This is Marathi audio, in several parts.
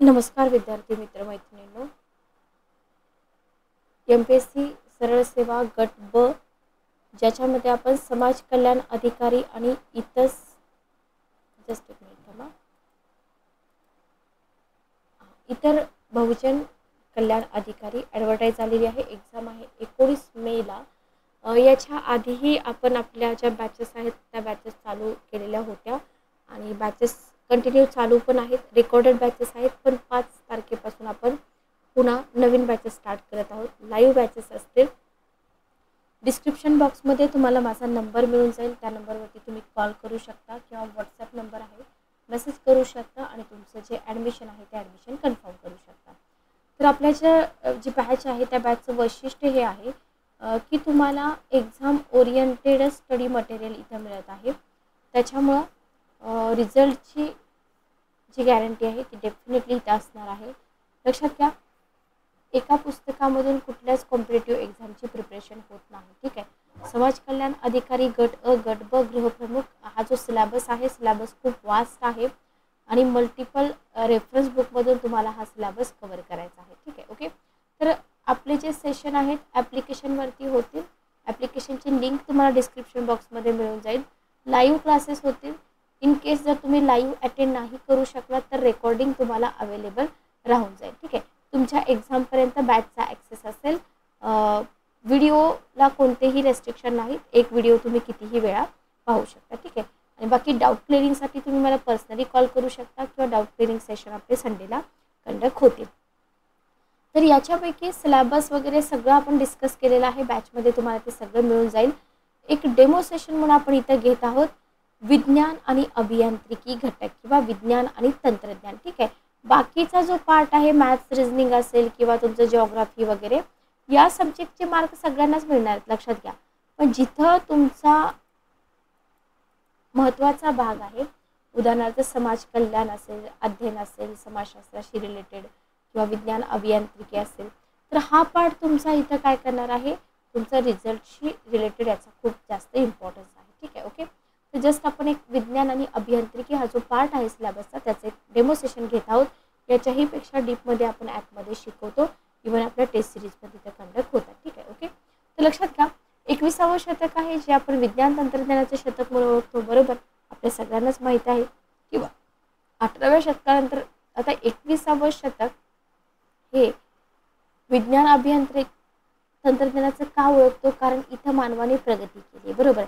नमस्कार विद्यार्थी मित्र मैत्रिणींनो. एमपीएससी सरळ सेवा गट ब ज्याच्यामध्ये आपण समाज कल्याण अधिकारी आणि इतर जस्ट एक मिनिट थांबा. इतर बहुजन कल्याण अधिकारी ॲडव्हर्टाईज आलेली आहे. एक्झाम आहे 19 मेला. याच्या आधीही आपण आपल्या ज्या बॅचेस आहेत त्या बॅचेस चालू केलेल्या होत्या आणि बॅचेस कंटिन्यू चालू पण आहेत. रेकॉर्डेड बॅचेस आहेत, पण 5 तारखेपासून आपण पुन्हा नवीन बॅचेस स्टार्ट करत आहोत. लाईव्ह बॅचेस असतील. डिस्क्रिप्शन बॉक्समध्ये तुम्हाला माझा नंबर मिळून जाईल. त्या नंबरवरती तुम्ही कॉल करू शकता किंवा व्हॉट्सॲप नंबर आहे, मेसेज करू शकता आणि तुमचं जे ॲडमिशन आहे ते ॲडमिशन कन्फर्म करू शकता. तर आपल्या जी बॅच आहे त्या बॅचचं वैशिष्ट्य हे आहे की तुम्हाला एक्झाम ओरिएंटेड स्टडी मटेरियल इथं मिळत आहे. त्याच्यामुळं रिझल्टची जी गॅरंटी आहे ती डेफिनेटली इथं असणार आहे. लक्षात घ्या, एका पुस्तकामधून कुठल्याच कॉम्पिटेटिव्ह एक्झामची प्रिपरेशन होत नाही. ठीक आहे. समाज कल्याण अधिकारी गट अ, गट ब, गृहप्रमुख हा जो सिलेबस आहे, सिलेबस खूप वास्ट आहे आणि मल्टिपल रेफरन्स बुकमधून तुम्हाला हा सिलेबस कव्हर करायचा आहे. ठीक आहे. ओके. तर आपले जे सेशन आहेत ॲप्लिकेशनवरती होतील. ॲप्लिकेशनची लिंक तुम्हाला डिस्क्रिप्शन बॉक्समध्ये मिळून जाईल. लाईव्ह क्लासेस होतील. इन केस जर तुम्ही लाईव्ह अटेंड नाही करू शकलात तर रेकॉर्डिंग तुम्हाला अवेलेबल राहून जाईल. ठीक आहे. तुमच्या एक्झामपर्यंत बॅचचा ॲक्सेस असेल. व्हिडिओला कोणतेही रेस्ट्रिक्शन नाहीत. एक व्हिडिओ तुम्ही कितीही वेळा पाहू शकता. ठीक आहे. आणि बाकी डाऊट क्लिअरिंगसाठी तुम्ही मला पर्सनली कॉल करू शकता किंवा डाऊट क्लिअरिंग सेशन आपले संडेला कंडक्ट होतील. तर याच्यापैकी सिलेबस वगैरे सगळं आपण डिस्कस केलेलं आहे. बॅचमध्ये तुम्हाला ते सगळं मिळून जाईल. एक डेमो सेशन म्हणून आपण इथं घेत आहोत विज्ञान आणि अभियांत्रिकी घटक किंवा विज्ञान आणि तंत्रज्ञान. ठीक आहे. बाकीचा जो पार्ट आहे मॅथ्स, रिझनिंग असेल किंवा तुमचं जिओग्राफी वगैरे या सब्जेक्टचे मार्क सगळ्यांनाच मिळणार आहेत, लक्षात घ्या. पण जिथं तुमचा महत्त्वाचा भाग आहे, उदाहरणार्थ समाज कल्याण असेल, अध्ययन असेल, समाजशास्त्राशी रिलेटेड किंवा विज्ञान अभियांत्रिकी असेल, तर हा पार्ट तुमचा इथं काय करणार आहे, तुमचा रिझल्टशी रिलेटेड याचा खूप जास्त इम्पॉर्टन्स आहे. ठीक आहे. ओके. तर जस्ट आपण एक विज्ञान आणि अभियांत्रिकी हा जो पार्ट आहे सिलेबसचा त्याचं एक डेमो सेशन घेत आहोत. याच्याही पेक्षा डीपमध्ये आपण ॲपमध्ये शिकवतो. इव्हन आपल्या टेस्ट सिरीजमध्ये ते कंडक्ट होतात. ठीक आहे. ओके. तर लक्षात घ्या, 21वं शतक आहे जे आपण विज्ञान तंत्रज्ञानाचे शतक म्हणून ओळखतो. बरोबर, आपल्या सगळ्यांनाच माहीत आहे. किंवा 18व्या शतकानंतर आता 21वं शतक हे विज्ञान अभियांत्रिक तंत्रज्ञानाचं का ओळखतो, कारण इथं मानवाने प्रगती केली. बरोबर,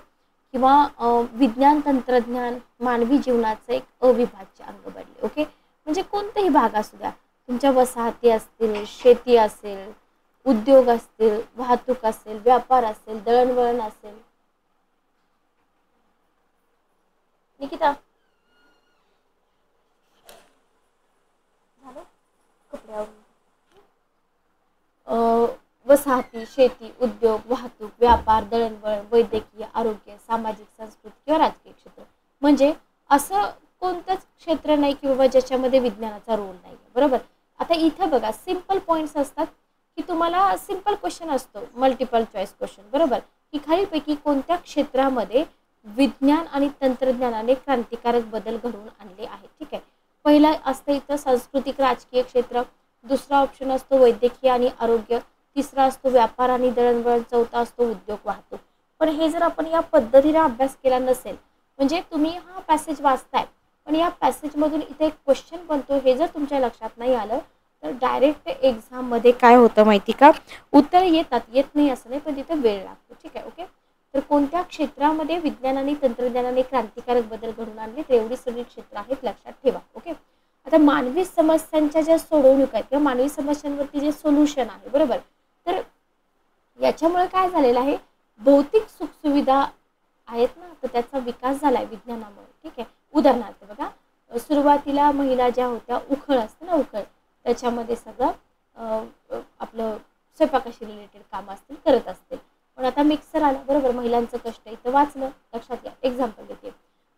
किंवा विज्ञान तंत्रज्ञान मानवी जीवनाचं एक अविभाज्य अंग बनले. ओके. म्हणजे कोणताही भाग असू द्या, तुमच्या वसाहती असतील, शेती असेल, उद्योग असतील, वाहतूक असेल, व्यापार असेल, दळणवळण असेल. निकिता झालं कपड्यावर. वसाहती, शेती, उद्योग, वाहतूक, व्यापार, दळणवळण, वैद्यकीय, आरोग्य, सामाजिक, सांस्कृतिक किंवा राजकीय क्षेत्र. म्हणजे असं कोणतंच क्षेत्र नाही की बाबा ज्याच्यामध्ये विज्ञानाचा रोल नाही. बरोबर. आता इथं बघा, सिंपल पॉईंट्स असतात की तुम्हाला सिंपल क्वेश्चन असतो, मल्टिपल चॉईस क्वेश्चन. बरोबर, की खालीलपैकी कोणत्या क्षेत्रामध्ये विज्ञान आणि तंत्रज्ञानाने क्रांतिकारक बदल घडवून आणले आहेत. ठीक आहे. पहिला असतं इथं सांस्कृतिक राजकीय क्षेत्र, दुसरा ऑप्शन असतो वैद्यकीय आणि आरोग्य, तिसरा असतो व्यापार आणि दळणवळण, चौथा असतो उद्योग वाहतूक. पण हे जर आपण या पद्धतीने अभ्यास केला नसेल, म्हणजे तुम्ही हा पॅसेज वाचताय पण या पॅसेजमधून इथे एक क्वेश्चन बनतो हे जर तुमच्या लक्षात नाही आलं तर डायरेक्ट एक्झाममध्ये काय होतं माहिती का, उत्तर येतात, येत नाही असं नाही, पण तिथे वेळ लागतो. ठीक आहे. ओके. तर कोणत्या क्षेत्रामध्ये विज्ञान आणि तंत्रज्ञानाने क्रांतिकारक बदल घडवून आणले, तर एवढी सगळी क्षेत्र आहेत, लक्षात ठेवा. ओके. आता मानवी समस्यांच्या ज्या सोडवणूक आहेत किंवा मानवी समस्यांवरती जे सोल्युशन आहे, बरोबर, तर याच्यामुळे काय झालेलं आहे, भौतिक सुखसुविधा आहेत ना, तर त्याचा विकास झाला आहे विज्ञानामुळे. ठीक आहे. उदाहरणार्थ बघा, सुरुवातीला महिला ज्या होत्या, उखळ असते ना, उखळ, त्याच्यामध्ये सगळं आपलं स्वयंपाकाशी रिलेटेड काम असतील करत असतील. पण आता मिक्सर आला. बरोबर, महिलांचं कष्ट इथं वाचलं. लक्षात घ्या. एक्झाम्पल देते.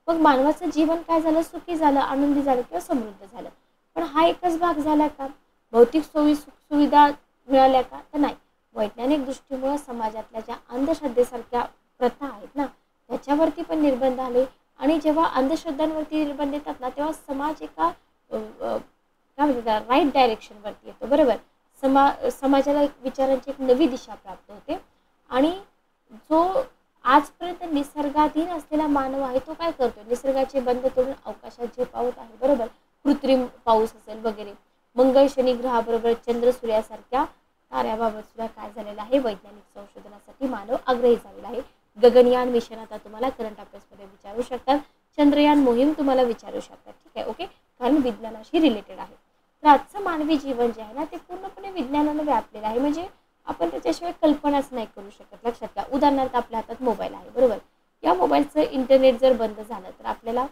मग मानवाचं जीवन काय झालं, सुखी झालं, आनंदी झालं किंवा समृद्ध झालं. पण हा एकच भाग झाला का, भौतिक सुविधा मिळाल्या का, तर नाही. वैज्ञानिक दृष्टीमुळे समाजातल्या ज्या अंधश्रद्धेसारख्या प्रथा आहेत ना त्याच्यावरती पण निर्बंध आले. आणि जेव्हा अंधश्रद्धांवरती निर्बंध येतात ना तेव्हा समाज एका काय काय म्हणतात त्याला राईट डायरेक्शनवरती येतो, बरोबर. समाजाला विचारांची एक नवी दिशा प्राप्त होते. आणि जो आजपर्यंत निसर्गाधीन असलेला मानव आहे तो काय करतो, निसर्गाचे बंध तोडून अवकाशात झेपावत आहे, बरोबर. कृत्रिम पाऊस असेल वगैरे. मंगळ शनी ग्रहाबरोबर चंद्र सूर्यासारख्या ताऱ्याबाबत सुद्धा काय झालेलं आहे, वैज्ञानिक संशोधनासाठी मानव आग्रही झालेला आहे. गगनयान मिशन आता तुम्हाला करंट अफेअर्समध्ये विचारू शकतात, चंद्रयान मोहीम तुम्हाला विचारू शकतात, ठीक आहे, ओके, कारण विज्ञानाशी रिलेटेड आहे. तर आजचं मानवी जीवन जे आहे ना ते पूर्णपणे विज्ञानानं व्यापलेलं आहे, म्हणजे आपण त्याच्याशिवाय कल्पनाच नाही करू शकत. लक्षात घ्या, उदाहरणार्थ आपल्या हातात मोबाईल आहे, बरोबर. या मोबाईलचं इंटरनेट जर बंद झालं तर आपल्याला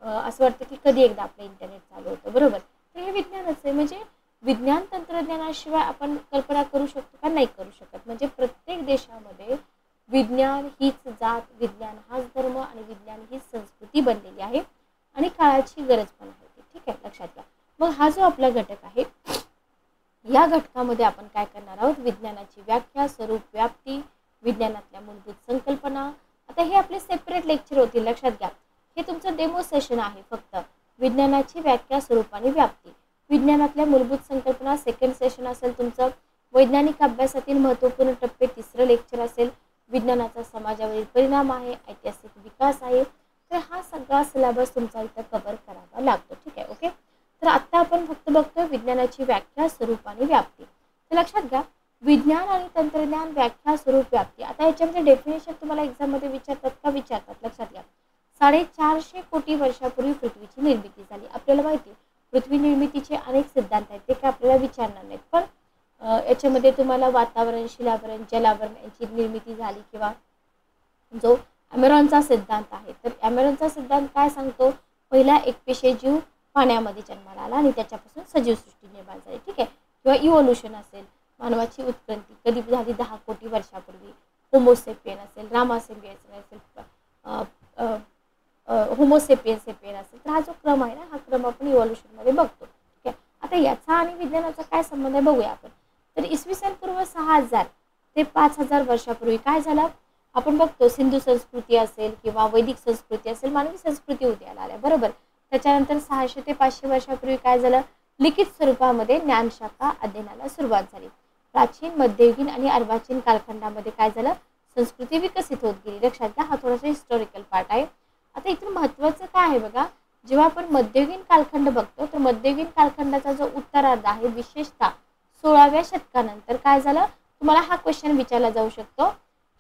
असं वाटतं की कधी एकदा आपलं इंटरनेट चालू होतं, बरोबर. तर हे विज्ञानच आहे, म्हणजे विज्ञान तंत्रज्ञानाशिवाय आपण कल्पना करू शकतो का, नाही करू शकत. म्हणजे प्रत्येक देशामध्ये विज्ञान हीच जात, विज्ञान हाच धर्म आणि विज्ञान हीच संस्कृती बनलेली आहे आणि काळाची गरज पण आहे, ठीक आहे, लक्षात घ्या. मग हा जो आपला घटक आहे, या घटकामध्ये आपण काय करणार आहोत, विज्ञानाची व्याख्या, स्वरूप, व्याप्ती, विज्ञानातल्या मूलभूत संकल्पना. आता हे आपले सेपरेट लेक्चर होतील, लक्षात घ्या. हे तुमचं डेमो सेशन आहे फक्त. विज्ञानाची व्याख्या, स्वरूप आणि व्याप्ती, विज्ञानातल्या मूलभूत संकल्पना सेकंड सेशन असेल तुमचं. वैज्ञानिक अभ्यासातील महत्त्वपूर्ण टप्पे तिसरं लेक्चर असेल. विज्ञानाचा समाजावरील परिणाम आहे, ऐतिहासिक विकास आहे. तर हा सगळा सिलेबस तुमचा इथं कव्हर करावा लागतो, ठीक आहे, ओके. तर आत्ता आपण फक्त बघतोय विज्ञानाची व्याख्या, स्वरूप आणि व्याप्ती. तर लक्षात घ्या, विज्ञान आणि तंत्रज्ञान, व्याख्या, स्वरूप, व्याप्ती. आता याच्यामध्ये डेफिनेशन तुम्हाला एक्झाममध्ये विचारतात का, विचारतात, लक्षात घ्या. 450 कोटी वर्षापूर्वी पृथ्वीची निर्मिती झाली. आपल्याला माहिती आहे पृथ्वी निर्मितीचे अनेक सिद्धांत आहेत, ते काय आपल्याला विचारणार नाहीत, पण याच्यामध्ये तुम्हाला वातावरण, शिलावरण, जलावरण यांची निर्मिती झाली, किंवा जो ॲमेरॉनचा सिद्धांत आहे, तर ॲमेरॉनचा सिद्धांत काय सांगतो, पहिला एकपेशीय जीव पाण्यामध्ये जन्माला आला आणि त्याच्यापासून सजीव सृष्टी निर्माण झाली, ठीक आहे. किंवा इव्होल्युशन असेल, मानवाची उत्क्रांती कधी झाली, 10 कोटी वर्षापूर्वी. होमोसेपियन असेल, रामासेपियन असेल, होमोसेपियन सेपियन असेल. तर हा जो क्रम आहे ना, हा क्रम आपण इव्होल्युशनमध्ये बघतो, ठीक आहे. आता याचा आणि विज्ञानाचा काय संबंध आहे बघूया आपण. तर इसवी सन पूर्व 6000 ते 5000 वर्षापूर्वी काय झालं, आपण बघतो सिंधू संस्कृती असेल किंवा वैदिक संस्कृती असेल, मानवी संस्कृती उदयाला आल्या, बरोबर. त्याच्यानंतर 600 ते 500 वर्षापूर्वी काय झालं, लिखित स्वरूपामध्ये ज्ञानशाखा अध्ययनाला सुरुवात झाली. प्राचीन, मध्ययुगीन आणि अर्वाचीन कालखंडामध्ये काय झालं, संस्कृती विकसित होत गेली. लक्षात घ्या, हा थोडासा हिस्टॉरिकल पार्ट आहे. आता इथून महत्त्वाचं काय आहे बघा, जेव्हा आपण मध्ययुगीन कालखंड बघतो तर मध्ययुगीन कालखंडाचा जो उत्तरार्ध आहे, विशेषतः 16व्या शतकानंतर काय झालं, तुम्हाला हा क्वेश्चन विचारला जाऊ शकतो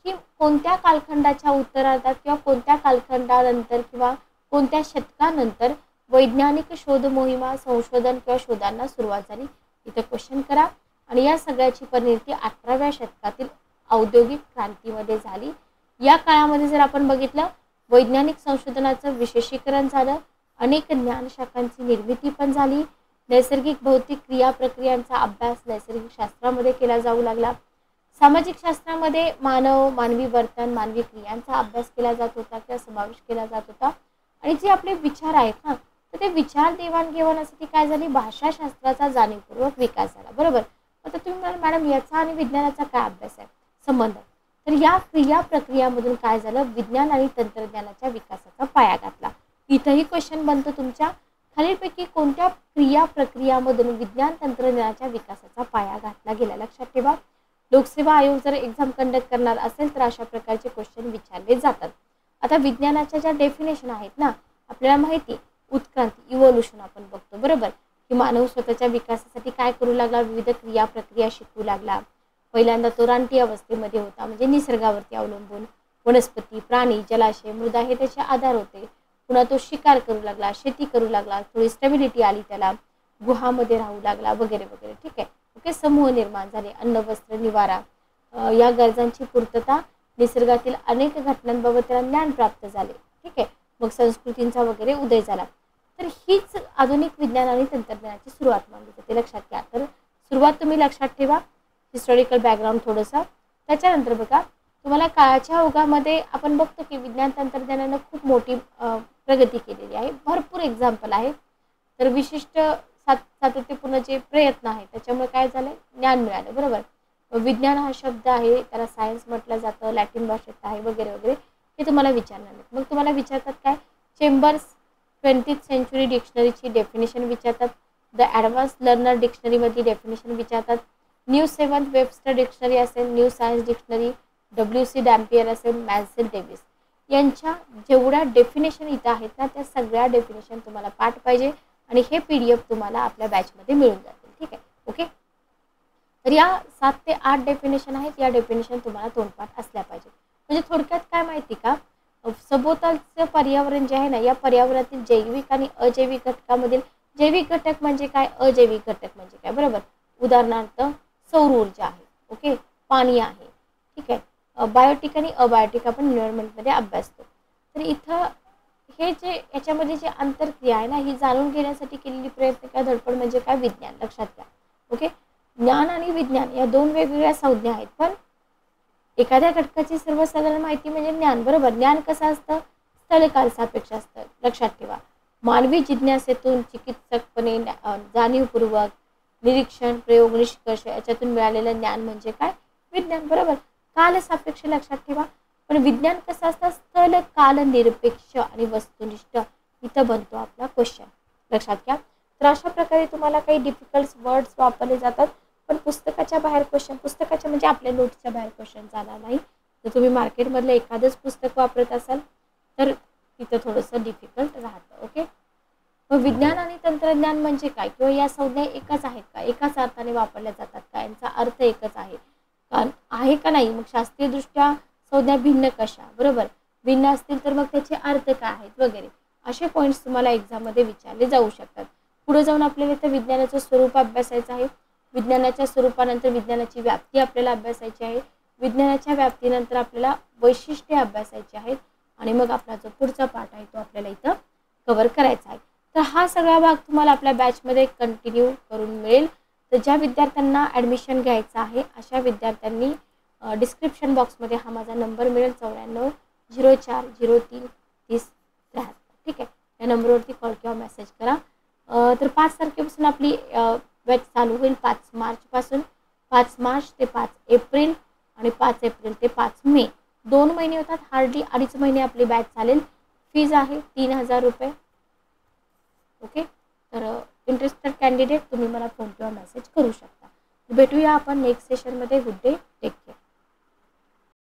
की कोणत्या कालखंडाच्या उत्तरार्धात किंवा कोणत्या कालखंडानंतर किंवा कोणत्या शतकानंतर वैज्ञानिक शोध मोहिमा, संशोधन किंवा शोधांना सुरुवात झाली. इथं क्वेश्चन करा. आणि या सगळ्याची परिणती 18व्या शतकातील औद्योगिक क्रांतीमध्ये झाली. या काळामध्ये जर आपण बघितलं, वैज्ञानिक संशोधनाचं विशेषीकरण झालं, अनेक ज्ञानशाखांची निर्मिती पण झाली. नैसर्गिक भौतिक क्रिया प्रक्रियांचा अभ्यास नैसर्गिक शास्त्रामध्ये केला जाऊ लागला. सामाजिक शास्त्रामध्ये मानव, मानवी वर्तन, मानवी क्रियांचा अभ्यास केला जात होता किंवा समावेश केला जात होता. आणि जे आपले विचार आहेत ना, तर ते विचार देवाणघेवाणासाठी काय झाली, भाषाशास्त्राचा जाणीवपूर्वक विकास झाला, बरोबर. आता तुम्ही म्हणाल मॅडम याचा आणि विज्ञानाचा काय अभ्यास आहे, संबंध. तर या क्रिया प्रक्रियामधून काय झालं, विज्ञान आणि तंत्रज्ञानाच्या विकासाचा पाया घातला. इथंही क्वेश्चन बनतो तुमच्या, खालीलपैकी कोणत्या क्रिया प्रक्रियामधून विज्ञान तंत्रज्ञानाच्या विकासाचा पाया घातला गेला. लक्षात ठेवा, लोकसेवा आयोग जर एक्झाम कंडक्ट करणार असेल तर अशा प्रकारचे क्वेश्चन विचारले जातात. आता विज्ञानाच्या ज्या डेफिनेशन आहेत ना, आपल्याला माहिती, उत्क्रांती, इव्होल्युशन आपण बघतो, बरोबर, की मानव स्वतःच्या विकासासाठी काय करू लागला, विविध क्रिया प्रक्रिया शिकू लागला. पहिल्यांदा तो रानटी अवस्थेमध्ये होता, म्हणजे निसर्गावरती अवलंबून. वनस्पती, प्राणी, जलाशय, मृदा हे त्याचे आधार होते. पुन्हा तो शिकार करू लागला, शेती करू लागला, थोडी स्टेबिलिटी आली त्याला, गुहामध्ये राहू लागला वगैरे वगैरे, ठीक आहे, ओके. समूह निर्माण झाले, अन्न, वस्त्र, निवारा या गरजांची पूर्तता, निसर्गातील अनेक घटनांबाबत त्याला ज्ञान प्राप्त झाले, ठीक आहे. मग संस्कृतींचा वगैरे उदय झाला. तर हीच आधुनिक विज्ञान आणि तंत्रज्ञानाची सुरुवात मानली जाते, लक्षात घ्या. तर सुरुवात तुम्ही लक्षात ठेवा, हिस्टॉरिकल बॅकग्राऊंड थोडंसं. त्याच्यानंतर बघा, तुम्हाला काळाच्या ओघामध्ये आपण बघतो की विज्ञान तंत्रज्ञानानं खूप मोठी प्रगती केलेली आहे. भरपूर एक्झाम्पल आहे. तर विशिष्ट सातत्यपूर्ण जे प्रयत्न आहेत त्याच्यामुळे काय झालं, ज्ञान मिळालं, बरोबर. विज्ञान हा शब्द आहे, त्याला सायन्स म्हटलं जातं, लॅटिन भाषेत आहे वगैरे वगैरे. हे तुम्हाला विचारणार नाही. मग तुम्हाला विचारतात काय, चेंबर्स 20th सेंचुरी डिक्शनरीची डेफिनेशन विचारतात. द ॲडव्हान्स लर्नर डिक्शनरीमध्ये डेफिनेशन विचारतात. न्यू 7th वेबस्टर डिक्शनरी असेल, न्यू सायन्स डिक्शनरी, WC डॅम्पियर असेल, मॅन्सेल डेव्हिस यांच्या जेवढ्या डेफिनेशन इथं आहेत ना त्या सगळ्या डेफिनेशन तुम्हाला पाठ पाहिजे आणि हे PDF तुम्हाला आपल्या बॅचमध्ये मिळून जातील. ठीक आहे, ओके. तर या 7 ते 8 डेफिनेशन आहेत. या डेफिनेशन तुम्हाला तोंडपाठ असल्या पाहिजे. म्हणजे थोडक्यात काय माहिती का, सभोवतालचं पर्यावरण जे आहे ना, या पर्यावरणातील जैविक आणि अजैविक घटकामधील जैविक घटक म्हणजे काय, अजैविक घटक म्हणजे काय, बरोबर. उदाहरणार्थ सौर ऊर्जा आहे, ओके, पाणी आहे, ठीक आहे. बायोटिक आणि अबायोटिक आपण एन्व्हायरमेंटमध्ये अभ्यासतो. तर इथं हे जे याच्यामध्ये जे आंतरक्रिया आहे ना, ही जाणून घेण्यासाठी केलेली प्रयत्न किंवा धडपड म्हणजे काय, विज्ञान. लक्षात घ्या, ओके. ज्ञान आणि विज्ञान या दोन वेगवेगळ्या संज्ञा आहेत. पण एखाद्या घटकाची सर्वसाधारण माहिती म्हणजे ज्ञान, बरोबर. ज्ञान कसं असतं, स्थलकाल सापेक्ष असतं. लक्षात ठेवा. मानवी जिज्ञासेतून चिकित्सकपणे जाणीवपूर्वक निरीक्षण, प्रयोग, निष्कर्ष याच्यातून मिळालेलं ज्ञान म्हणजे काय, विज्ञान, बरोबर. काल सापेक्ष लक्षात ठेवा. पण विज्ञान कसं असतं, स्थल काल निरपेक्ष आणि वस्तुनिष्ठ. इथं बनतो आपला क्वेश्चन. लक्षात घ्या. तर अशा प्रकारे तुम्हाला काही डिफिकल्ट वर्ड्स वापरले जातात. पण पुस्तकाच्या बाहेर क्वेश्चन, पुस्तकाच्या म्हणजे आपल्या नोट्सच्या बाहेर क्वेश्चन जाणार नाही. जर तुम्ही मार्केटमधलं एखादंच पुस्तक वापरत असाल तर तिथं थोडंसं डिफिकल्ट राहतं, ओके. मग विज्ञान आणि तंत्रज्ञान म्हणजे काय, किंवा या संज्ञा एकच आहेत का, एकाच अर्थाने वापरल्या जातात का, यांचा अर्थ एकच आहे का नाही. मग शास्त्रीयदृष्ट्या संज्ञा भिन्न कशा, बरोबर. भिन्न असतील तर मग त्याचे अर्थ काय आहेत वगैरे असे पॉईंट्स तुम्हाला एक्झाममध्ये विचारले जाऊ शकतात. पुढे जाऊन आपल्याला इथं विज्ञानाचं स्वरूप अभ्यासायचं आहे. विज्ञानाच्या स्वरूपानंतर विज्ञानाची व्याप्ती आपल्याला अभ्यासायची आहे. विज्ञानाच्या व्याप्तीनंतर आपल्याला वैशिष्ट्ये अभ्यासायची आहेत आणि मग आपला जो पुढचा पार्ट आहे तो आपल्याला इथं कव्हर करायचा आहे. तर हा सगळा भाग तुम्हाला आपल्या बॅचमध्ये कंटिन्यू करून मिळेल. तर ज्या विद्यार्थ्यांना ॲडमिशन घ्यायचं आहे अशा विद्यार्थ्यांनी डिस्क्रिप्शन बॉक्समध्ये हा माझा नंबर मिळेल 94033073. ठीक आहे, या नंबरवरती कॉल किंवा मेसेज करा. तर 5 तारखेपासून आपली बॅच चालू होईल. 5 मार्चपासून. 5 मार्च ते 5 एप्रिल आणि 5 एप्रिल ते 5 मे 2 महिने होतात. हार्डली 2.5 महिने आपली बॅच चालेल. फीज आहे 3000 रुपये, ओके. तर इंटरेस्टेड कॅन्डिडेट तुम्ही मला फोन किंवा मेसेज करू शकता. भेटूया आपण नेक्स्ट सेशनमध्ये. Good day, take care.